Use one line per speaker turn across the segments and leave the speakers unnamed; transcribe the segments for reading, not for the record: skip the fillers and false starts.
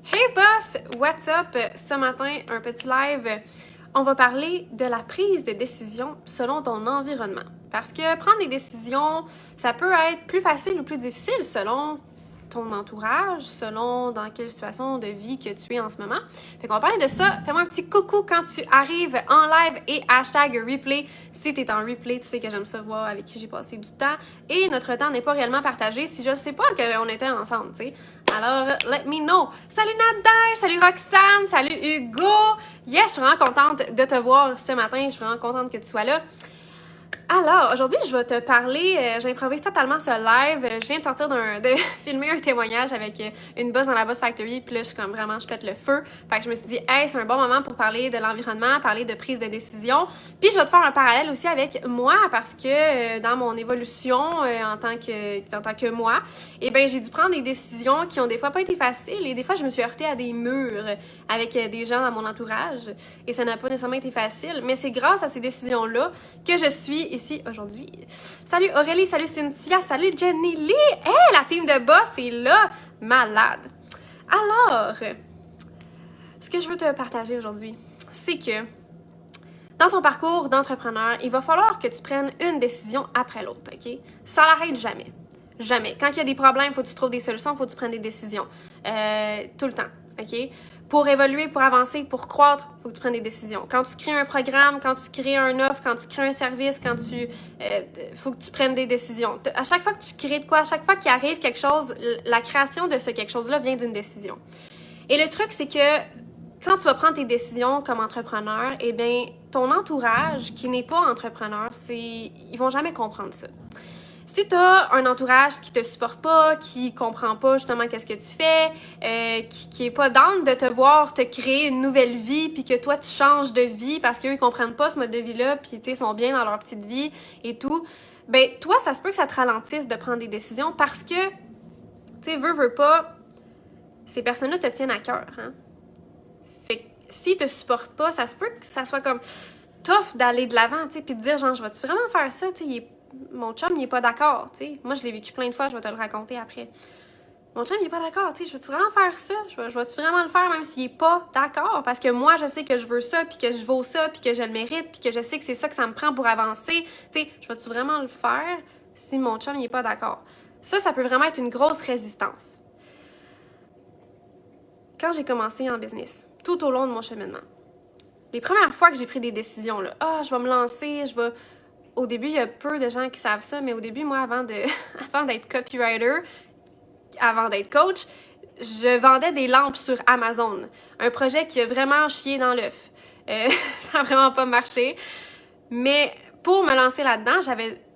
Hey boss, what's up? Ce matin, un petit live. On va parler de la prise de décision selon ton environnement. Parce que prendre des décisions, ça peut être plus facile ou plus difficile selon ton entourage, selon dans quelle situation de vie que tu es en ce moment. Fait qu'on va parler de ça. Fais-moi un petit coucou quand tu arrives en live et hashtag replay. Si tu es en replay, tu sais que j'aime ça voir avec qui j'ai passé du temps. Et notre temps n'est pas réellement partagé si je ne sais pas qu'on était ensemble, tu sais. Alors, let me know. Salut Nader, salut Roxane, salut Hugo. Yes, je suis vraiment contente de te voir ce matin. Je suis vraiment contente que tu sois là. Alors, aujourd'hui, je vais te parler, j'improvise totalement ce live. Je viens de sortir de filmer un témoignage avec une boss dans la Boss Factory, puis là, je pète le feu. Fait que je me suis dit, hey, c'est un bon moment pour parler de l'environnement, parler de prise de décision. Puis je vais te faire un parallèle aussi avec moi, parce que dans mon évolution en tant que moi, eh bien, j'ai dû prendre des décisions qui ont des fois pas été faciles, et des fois, je me suis heurtée à des murs avec des gens dans mon entourage, et ça n'a pas nécessairement été facile, mais c'est grâce à ces décisions-là que je suis ici aujourd'hui. Salut Aurélie, salut Cynthia, salut Jenny Lee! Hey, la team de boss est là! Malade! Alors, ce que je veux te partager aujourd'hui, c'est que dans ton parcours d'entrepreneur, il va falloir que tu prennes une décision après l'autre, OK? Ça n'arrête jamais. Jamais. Quand il y a des problèmes, il faut que tu trouves des solutions, il faut que tu prennes des décisions. Tout le temps, OK? Pour évoluer, pour avancer, pour croître, il faut que tu prennes des décisions. Quand tu crées un programme, quand tu crées un offre, quand tu crées un service, faut que tu prennes des décisions. À chaque fois que tu crées de quoi, à chaque fois qu'il arrive quelque chose, la création de ce quelque chose-là vient d'une décision. Et le truc, c'est que quand tu vas prendre tes décisions comme entrepreneur, eh bien, ton entourage qui n'est pas entrepreneur, ils vont jamais comprendre ça. Si tu as un entourage qui te supporte pas, qui comprend pas justement qu'est-ce que tu fais, qui est pas down de te voir te créer une nouvelle vie, puis que toi tu changes de vie parce qu'eux ils comprennent pas ce mode de vie-là, puis tu sais, ils sont bien dans leur petite vie et tout, ben toi, ça se peut que ça te ralentisse de prendre des décisions parce que, tu sais, veux pas, ces personnes-là te tiennent à cœur, hein. Fait que s'ils te supportent pas, ça se peut que ça soit comme tough d'aller de l'avant, tu sais, puis de dire genre, je vais-tu vraiment faire ça, tu sais, mon chum, il est pas d'accord, tu sais. Moi, je l'ai vécu plein de fois, je vais te le raconter après. Mon chum, il est pas d'accord, tu sais. Je veux-tu vraiment faire ça? Je vais-tu vraiment le faire même s'il est pas d'accord? Parce que moi, je sais que je veux ça, puis que je vaux ça, puis que je le mérite, puis que je sais que c'est ça que ça me prend pour avancer. Tu sais, je vais-tu vraiment le faire si mon chum, il est pas d'accord? Ça peut vraiment être une grosse résistance. Quand j'ai commencé en business, tout au long de mon cheminement, les premières fois que j'ai pris des décisions, là, je vais me lancer, Au début, il y a peu de gens qui savent ça, mais au début, moi, avant d'être copywriter, avant d'être coach, je vendais des lampes sur Amazon. Un projet qui a vraiment chié dans l'œuf. Ça n'a vraiment pas marché. Mais pour me lancer là-dedans,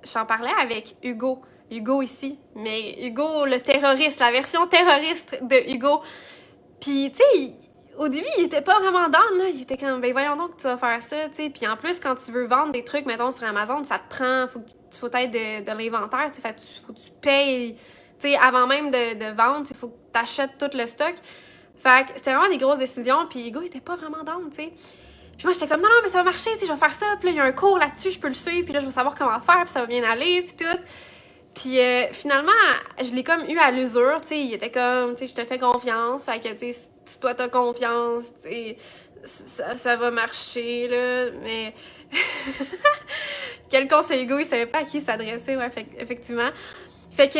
j'en parlais avec Hugo. Hugo ici. Mais Hugo, le terroriste, la version terroriste de Hugo. Puis, tu sais, au début, il était pas vraiment down, là. Il était comme, ben voyons donc que tu vas faire ça, tu sais. Puis en plus, quand tu veux vendre des trucs, mettons, sur Amazon, ça te prend, faut être de l'inventaire, tu sais. Fait faut que tu payes, tu sais, avant même de vendre, il faut que tu achètes tout le stock. Fait que c'était vraiment des grosses décisions, puis Hugo, il était pas vraiment down, tu sais. Puis moi, j'étais comme, non, mais ça va marcher, tu sais, je vais faire ça. Puis là, il y a un cours là-dessus, je peux le suivre, puis là, je vais savoir comment faire, puis ça va bien aller, puis tout. Puis finalement, je l'ai comme eu à l'usure, tu sais, il était comme, tu sais, je te fais confiance, fait que, tu sais, si toi t'as confiance, tu sais, ça va marcher, là, mais... Quel conseil Hugo, il savait pas à qui s'adresser, ouais, effectivement. Fait que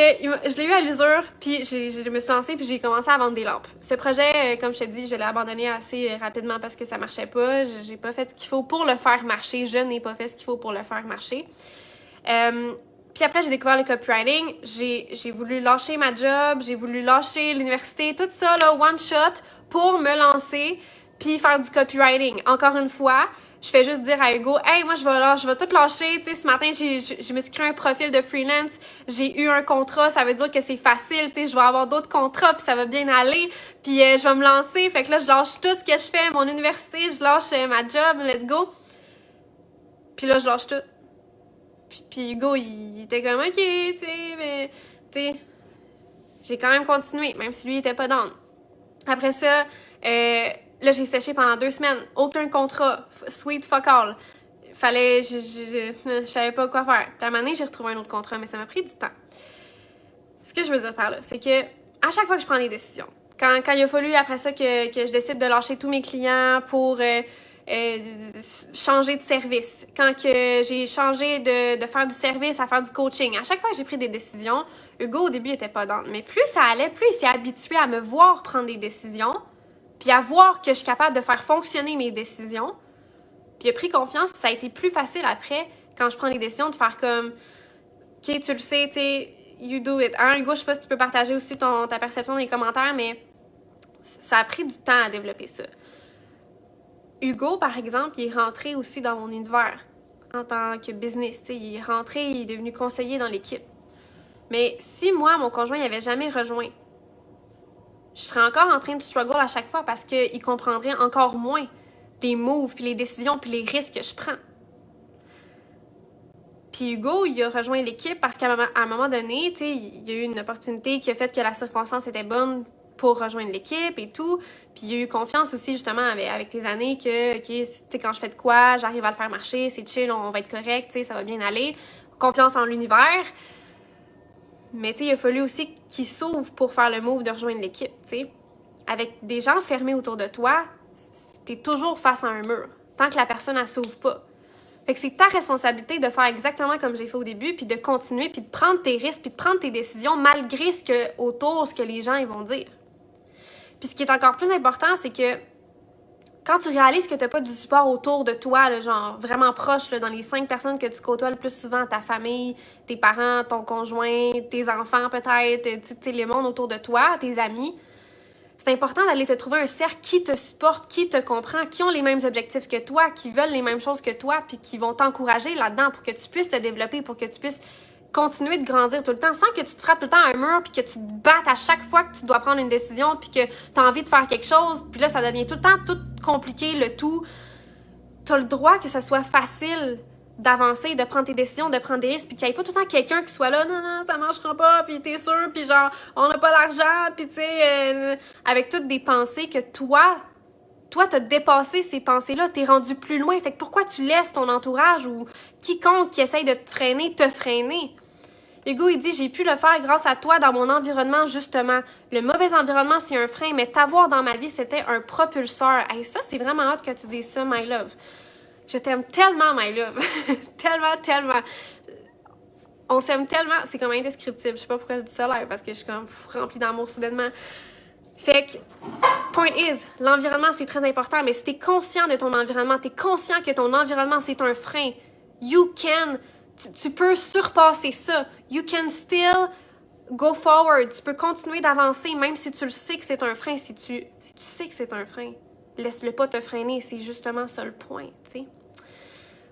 je l'ai eu à l'usure, puis je me suis lancée, puis j'ai commencé à vendre des lampes. Ce projet, comme je te dis, je l'ai abandonné assez rapidement parce que ça marchait pas. J'ai pas fait ce qu'il faut pour le faire marcher. Je n'ai pas fait ce qu'il faut pour le faire marcher. Puis après, j'ai découvert le copywriting. J'ai voulu lâcher ma job, j'ai voulu lâcher l'université, tout ça, là, one shot, pour me lancer, puis faire du copywriting. Encore une fois, je fais juste dire à Hugo, hey, moi, je vais tout lâcher. Tu sais, ce matin, je me suis créé un profil de freelance. J'ai eu un contrat. Ça veut dire que c'est facile. Tu sais, je vais avoir d'autres contrats, puis ça va bien aller. Puis je vais me lancer. Fait que là, je lâche tout ce que je fais. Mon université, je lâche ma job. Let's go. Puis là, je lâche tout. Puis Hugo, il était comme, OK, tu sais, mais... Tu sais, j'ai quand même continué, même si lui, il était pas down. Après ça, là, j'ai séché pendant 2 semaines. Aucun contrat. Sweet fuck all. Fallait... Je savais pas quoi faire. Puis à un moment donné, j'ai retrouvé un autre contrat, mais ça m'a pris du temps. Ce que je veux dire par là, c'est que à chaque fois que je prends des décisions, Quand il a fallu, après ça, que je décide de lâcher tous mes clients pour changer de service. Quand que j'ai changé de faire du service à faire du coaching. À chaque fois que j'ai pris des décisions, Hugo, au début, il était pas dans. Mais plus ça allait, plus il s'est habitué à me voir prendre des décisions, puis à voir que je suis capable de faire fonctionner mes décisions. Puis il a pris confiance, puis ça a été plus facile après, quand je prends les décisions, de faire comme... OK, tu le sais, tu sais, you do it. Hein, Hugo, je sais pas si tu peux partager aussi ta perception dans les commentaires, mais ça a pris du temps à développer ça. Hugo, par exemple, il est rentré aussi dans mon univers en tant que business. Tu sais, il est rentré, il est devenu conseiller dans l'équipe. Mais si moi, mon conjoint, il avait jamais rejoint, je serais encore en train de struggle à chaque fois parce qu'il comprendrait encore moins les moves, puis les décisions, puis les risques que je prends. Puis Hugo, il a rejoint l'équipe parce qu'à un moment donné, tu sais, il y a eu une opportunité qui a fait que la circonstance était bonne pour rejoindre l'équipe et tout. Puis il a eu confiance aussi, justement, avec les années que, OK, tu sais, quand je fais de quoi, j'arrive à le faire marcher, c'est chill, on va être correct, tu sais, ça va bien aller. Confiance en l'univers. Mais tu sais, il a fallu aussi qu'il s'ouvre pour faire le move de rejoindre l'équipe, tu sais. Avec des gens fermés autour de toi, t'es toujours face à un mur, tant que la personne ne s'ouvre pas. Fait que c'est ta responsabilité de faire exactement comme j'ai fait au début, puis de continuer, puis de prendre tes risques, puis de prendre tes décisions malgré ce que les gens ils vont dire. Puis ce qui est encore plus important, c'est que quand tu réalises que tu n'as pas du support autour de toi, là, genre vraiment proche, là, dans les 5 personnes que tu côtoies le plus souvent, ta famille, tes parents, ton conjoint, tes enfants peut-être, le monde autour de toi, tes amis, c'est important d'aller te trouver un cercle qui te supporte, qui te comprend, qui ont les mêmes objectifs que toi, qui veulent les mêmes choses que toi, puis qui vont t'encourager là-dedans pour que tu puisses te développer, pour que tu puisses continuer de grandir tout le temps, sans que tu te frappes tout le temps à un mur, puis que tu te battes à chaque fois que tu dois prendre une décision, puis que tu as envie de faire quelque chose, puis là, ça devient tout le temps tout compliqué, le tout. Tu as le droit que ça soit facile d'avancer, de prendre tes décisions, de prendre des risques, puis qu'il n'y ait pas tout le temps quelqu'un qui soit là, non, ça marchera pas, puis t'es sûr, puis genre, on n'a pas l'argent, puis tu sais, avec toutes des pensées que toi, t'as dépassé ces pensées-là, t'es rendu plus loin, fait que pourquoi tu laisses ton entourage ou quiconque qui essaye de te freiner? Hugo, il dit, j'ai pu le faire grâce à toi dans mon environnement, justement. Le mauvais environnement, c'est un frein, mais t'avoir dans ma vie, c'était un propulseur. Hey, ça, c'est vraiment hâte que tu dises ça, my love. Je t'aime tellement, my love. tellement. On s'aime tellement. C'est comme indescriptible. Je sais pas pourquoi je dis ça là, parce que je suis comme remplie d'amour soudainement. Fait que, point is, l'environnement, c'est très important, mais si t'es conscient de ton environnement, t'es conscient que ton environnement, c'est un frein, tu peux surpasser ça. You can still go forward. Tu peux continuer d'avancer, même si tu le sais que c'est un frein. Si tu sais que c'est un frein, laisse-le pas te freiner. C'est justement ça le point, tu sais.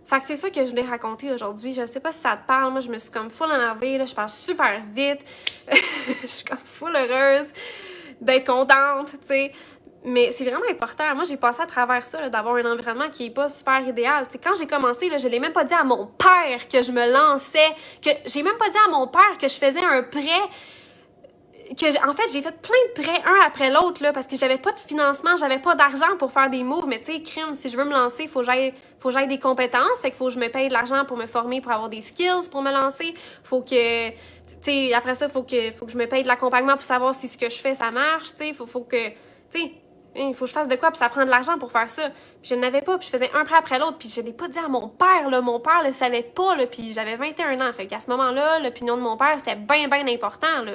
Fait que c'est ça que je voulais raconter aujourd'hui. Je sais pas si ça te parle. Moi, je me suis comme full énervée. Là, je parle super vite. Je suis comme full heureuse d'être contente, tu sais. Mais c'est vraiment important. Moi, j'ai passé à travers ça, là, d'avoir un environnement qui est pas super idéal. Tu sais, quand j'ai commencé, là, je l'ai même pas dit à mon père que je me lançais, que j'ai même pas dit à mon père que je faisais un prêt, en fait, j'ai fait plein de prêts, un après l'autre, là, parce que j'avais pas de financement, j'avais pas d'argent pour faire des moves, mais tu sais, crime, si je veux me lancer, faut que j'aille des compétences, fait qu'il faut que je me paye de l'argent pour me former, pour avoir des skills, pour me lancer, faut que, tu sais, après ça, faut que je me paye de l'accompagnement pour savoir si ce que je fais, ça marche, tu sais, faut que, tu sais, il faut que je fasse de quoi, puis ça prend de l'argent pour faire ça. Puis je n'avais pas, puis je faisais un prêt après l'autre, puis je l'ai pas dit à mon père, là. Mon père le savait pas, là, puis j'avais 21 ans. Fait qu'à ce moment-là, l'opinion de mon père, c'était bien important, là.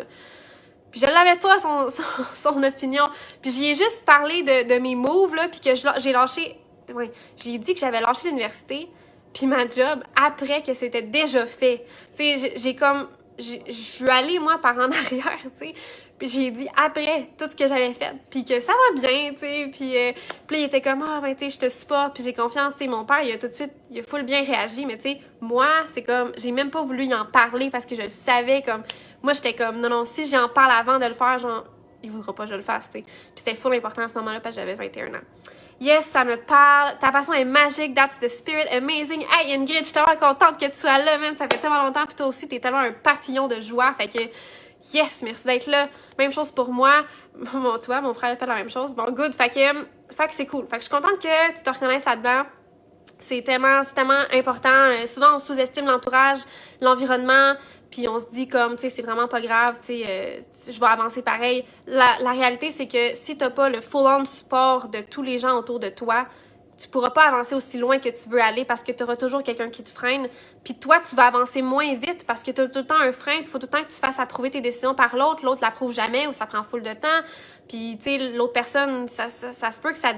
Puis je l'avais pas, son opinion. Puis j'y ai juste parlé de mes moves, là, puis que j'ai lâché... Ouais, j'ai dit que j'avais lâché l'université, puis ma job, après que c'était déjà fait. Tu sais, je suis allée, moi, par en arrière, tu sais. Puis j'ai dit après tout ce que j'avais fait, puis que ça va bien, tu sais. Puis là, il était comme, ben, tu sais, je te supporte, puis j'ai confiance, tu sais. Mon père, il a tout de suite, il a full bien réagi, mais tu sais, moi, c'est comme, j'ai même pas voulu y en parler parce que je le savais, comme, moi, j'étais comme, non, si j'en parle avant de le faire, genre, il voudra pas que je le fasse, tu sais. Puis c'était full important à ce moment-là parce que j'avais 21 ans. Yes, ça me parle. Ta passion est magique. That's the spirit. Amazing. Hey, Ingrid, je suis tellement contente que tu sois là, man. Ça fait tellement longtemps. Puis toi aussi, t'es tellement un papillon de joie. Fait que, yes, merci d'être là. Même chose pour moi. Tu vois, mon frère a fait la même chose. Bon, good. Fait que c'est cool. Fait que je suis contente que tu te reconnaisses là-dedans. C'est tellement important. Souvent, on sous-estime l'entourage, l'environnement. puis on se dit comme, tu sais, c'est vraiment pas grave, tu sais, je vais avancer pareil. La réalité, c'est que si t'as pas le full-on support de tous les gens autour de toi, tu pourras pas avancer aussi loin que tu veux aller parce que tu auras toujours quelqu'un qui te freine. Puis toi, tu vas avancer moins vite parce que tu as tout le temps un frein. Il faut tout le temps que tu fasses approuver tes décisions par l'autre. L'autre l'approuve jamais ou ça prend full de temps. Puis, tu sais, l'autre personne, ça se peut que ça...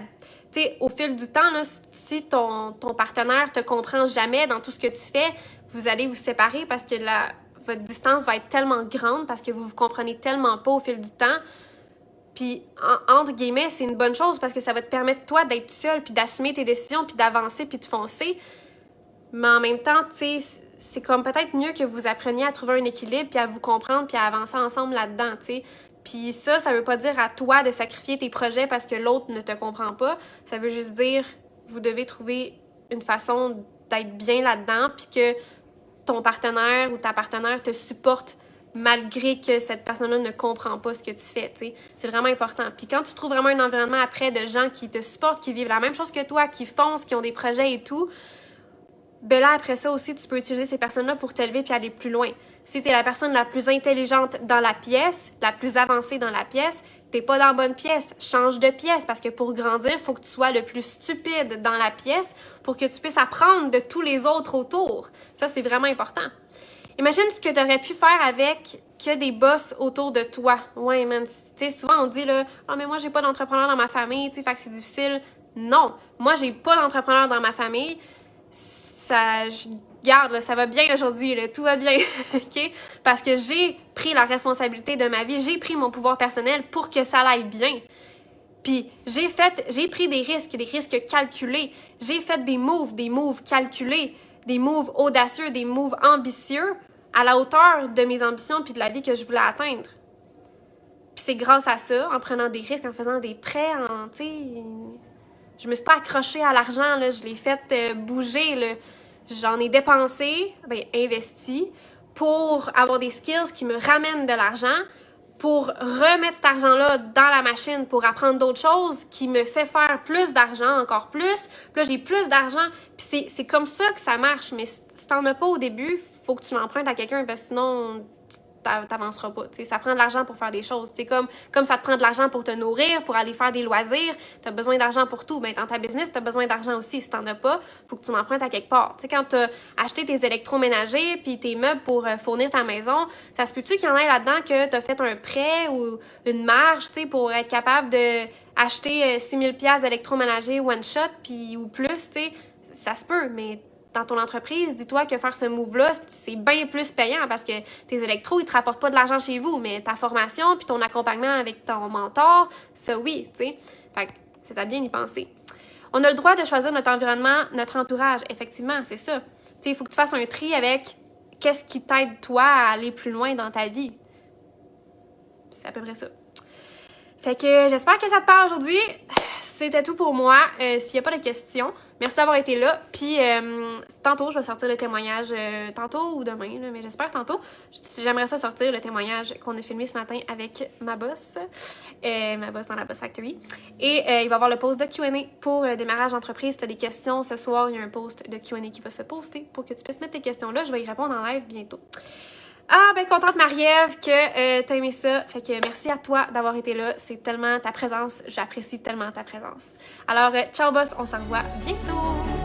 Tu sais, au fil du temps, là, si ton partenaire te comprend jamais dans tout ce que tu fais, vous allez vous séparer parce que votre distance va être tellement grande parce que vous vous comprenez tellement pas au fil du temps. Puis, entre guillemets, c'est une bonne chose parce que ça va te permettre, toi, d'être seul, puis d'assumer tes décisions, puis d'avancer, puis de foncer. Mais en même temps, tu sais, c'est comme peut-être mieux que vous appreniez à trouver un équilibre, puis à vous comprendre, puis à avancer ensemble là-dedans, tu sais. Puis ça veut pas dire à toi de sacrifier tes projets parce que l'autre ne te comprend pas. Ça veut juste dire, vous devez trouver une façon d'être bien là-dedans, puis que ton partenaire ou ta partenaire te supporte malgré que cette personne-là ne comprend pas ce que tu fais, tu sais. C'est vraiment important. Puis quand tu trouves vraiment un environnement après de gens qui te supportent, qui vivent la même chose que toi, qui foncent, qui ont des projets et tout, ben là, après ça aussi, tu peux utiliser ces personnes-là pour t'élever puis aller plus loin. Si t'es la personne la plus intelligente dans la pièce, la plus avancée dans la pièce, t'es pas dans la bonne pièce, change de pièce parce que pour grandir, il faut que tu sois le plus stupide dans la pièce pour que tu puisses apprendre de tous les autres autour. Ça, c'est vraiment important. Imagine ce que tu aurais pu faire avec que des boss autour de toi. Ouais, man, tu sais, souvent on dit là, ah, mais moi, j'ai pas d'entrepreneur dans ma famille, tu sais, fait que c'est difficile. Non, moi, j'ai pas d'entrepreneur dans ma famille. Garde, là, ça va bien aujourd'hui, là, tout va bien, OK? Parce que j'ai pris la responsabilité de ma vie, j'ai pris mon pouvoir personnel pour que ça aille bien. Puis j'ai pris des risques calculés. J'ai fait des moves calculés, des moves audacieux, des moves ambitieux à la hauteur de mes ambitions puis de la vie que je voulais atteindre. Puis c'est grâce à ça, en prenant des risques, en faisant des prêts, tu sais, je me suis pas accrochée à l'argent, là, je l'ai fait bouger, là. J'en ai dépensé, investi, pour avoir des skills qui me ramènent de l'argent, pour remettre cet argent-là dans la machine, pour apprendre d'autres choses qui me fait faire plus d'argent, encore plus. Puis là, j'ai plus d'argent. Puis c'est comme ça que ça marche. Mais si t'en as pas au début, faut que tu l'empruntes à quelqu'un parce que sinon, t'avanceras pas. T'sais, ça prend de l'argent pour faire des choses. T'sais, comme ça te prend de l'argent pour te nourrir, pour aller faire des loisirs, t'as besoin d'argent pour tout. Ben, dans ta business, t'as besoin d'argent aussi. Si t'en as pas, faut que tu l'empruntes à quelque part. T'sais, quand t'as acheté tes électroménagers puis tes meubles pour fournir ta maison, ça se peut-tu qu'il y en ait là-dedans que t'as fait un prêt ou une marge pour être capable de acheter 6 000 $ d'électroménager one shot puis ou plus, t'sais, ça se peut, mais dans ton entreprise, dis-toi que faire ce move-là, c'est bien plus payant parce que tes électros, ils te rapportent pas de l'argent chez vous, mais ta formation puis ton accompagnement avec ton mentor, ça oui, tu sais. Fait que c'est à bien y penser. On a le droit de choisir notre environnement, notre entourage. Effectivement, c'est ça. Tu sais, il faut que tu fasses un tri avec qu'est-ce qui t'aide, toi, à aller plus loin dans ta vie. C'est à peu près ça. Fait que j'espère que ça te parle aujourd'hui. C'était tout pour moi. S'il n'y a pas de questions, merci d'avoir été là. Puis tantôt, je vais sortir le témoignage, tantôt ou demain, là, mais j'espère tantôt. J'aimerais ça sortir le témoignage qu'on a filmé ce matin avec ma boss dans la Boss Factory. Et il va y avoir le post de Q&A pour démarrage d'entreprise. Si tu as des questions, ce soir, il y a un post de Q&A qui va se poster pour que tu puisses mettre tes questions là. Je vais y répondre en live bientôt. Ah, ben contente Marie-Ève que t'as aimé ça. Fait que merci à toi d'avoir été là. C'est tellement ta présence. J'apprécie tellement ta présence. Alors, ciao boss, on se revoit bientôt.